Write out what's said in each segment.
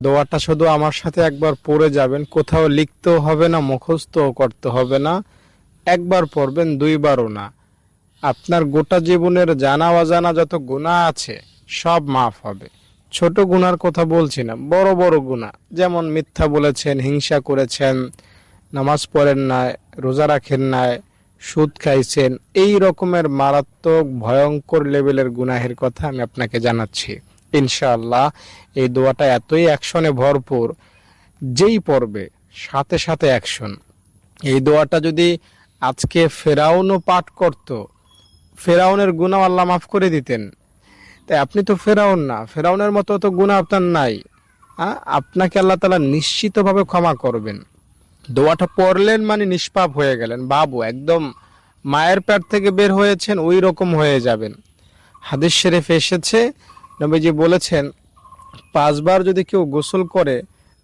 দোয়াটা শুধু আমার সাথে একবার পড়ে যাবেন, কোথাও লিখতেও হবে না, মুখস্থও করতে হবে না। একবার পড়বেন, দুইবারও না। আপনার গোটা জীবনের জানা অজানা যত গুনাহ আছে সব মাফ হবে। ছোট গুনার কথা বলছি না, বড় বড় গুনাহ, যেমন মিথ্যা বলেছেন, হিংসা করেছেন, নামাজ পড়েন নাই, রোজা রাখেন নাই, সুদ খাইছেন, এই রকমের মারাত্মক ভয়ঙ্কর লেভেলের গুনাহের কথা আমি আপনাকে জানাচ্ছি। ইনশাআল্লাহ এই দোয়াটা এতই অ্যাকশনে ভরপুর, যেই পড়বে সাথে সাথে অ্যাকশন। এই দোয়াটা যদি আজকে ফেরাউনও পাঠ করত, ফেরাউনের গুনাহ আল্লাহ মাফ করে দিতেন। তাই আপনি তো ফেরাউন না, ফেরাউনের মতো তো গুনাহ আপনার নাই। আপনাকে আল্লাহ তাআলা নিশ্চিতভাবে ক্ষমা করবেন। দোয়াটা পড়লেন মানে নিষ্পাপ হয়ে গেলেন, বাবু একদম মায়ের পেট থেকে বের হয়েছেন ওই রকম হয়ে যাবেন। হাদিস শরীফ এসেছে, নবীজি বলেছেন 5 বার যদি কেউ গোসল করে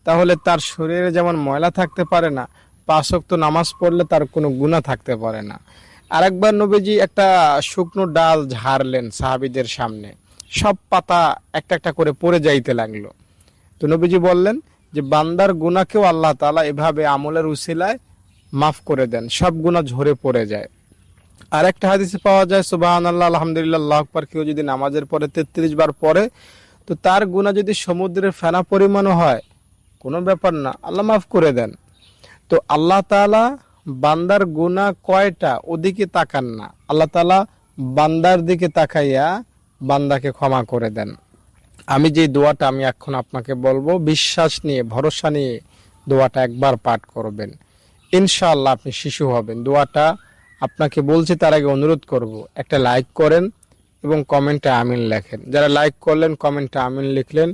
তাহলে তার শরীরে যেমন ময়লা থাকতে পারে না, 5 ওয়াক্ত নামাজ পড়লে তার কোনো গুনাহ থাকতে পারে না। আরেকবার নবীজি একটা শুকনো ডাল ঝাড়লেন সাহাবীদের সামনে, সব পাতা একটা একটা করে পড়ে যাইতে লাগলো। তো নবীজি বললেন যে বান্দার গুনাহকেও আল্লাহ তাআলা এভাবে আমলের উসিলায় মাফ করে দেন, সব গুনাহ ঝরে পড়ে যায়। আর একটা হাদিসে পাওয়া যায় সুবহানাল্লাহ আলহামদুলিল্লাহ আল্লাহু আকবার কেউ যদি নামাজের পরে 33 বার পড়ে, তো তার গুনাহ যদি সমুদ্রের ফেনা পরিমাণও হয় কোনো ব্যাপার না, আল্লাহ মাফ করে দেন। তো আল্লাহ তাআলা বান্দার গুনাহ কয়টা ওদিকে তাকান না, আল্লাহ তাআলা বান্দার দিকে তাকাইয়া বান্দাকে ক্ষমা করে দেন। আমি যে দোয়াটা আমি এখন আপনাকে বলবো, বিশ্বাস নিয়ে ভরসা নিয়ে দোয়াটা একবার পাঠ করবেন, ইনশাআল্লাহ আপনি শিশু হবেন। দোয়াটা আপনাকে বলছি তার আগে অনুরোধ করব, একটা লাইক করেন এবং কমেন্টে আমিন লেখেন। যারা লাইক করলেন, কমেন্টে আমিন লিখলেন,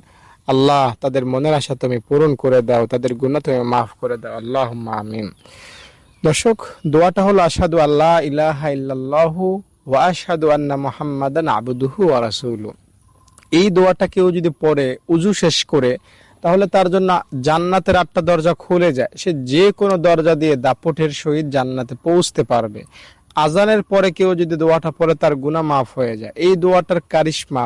আল্লাহ তাদের মনের আশা তুমি পূরণ করে দাও, তাদের গুনাহ তুমি মাফ করে দাও, আল্লাহুম্মা আমিন। দর্শক, দোয়াটা হলো আশহাদু আল্লা ইলাহা ইল্লাল্লাহু ওয়া আশহাদু আন্না মুহাম্মাদান আবদুহু ওয়া রাসূলুহু। এই দোয়াটা কেউ যদি পড়ে উজু শেষ করে, তাহলে তার জন্য জান্নাতের 8টা দরজা খুলে যায়। সে যে কোনো দরজা দিয়ে দাপটের সহিত জান্নাতে পৌঁছতে পারবে। আজানের পরে কেউ যদি দোয়াটা পড়ে তার গুনাহ মাফ হয়ে যায়। এই দোয়াটার কারিশমা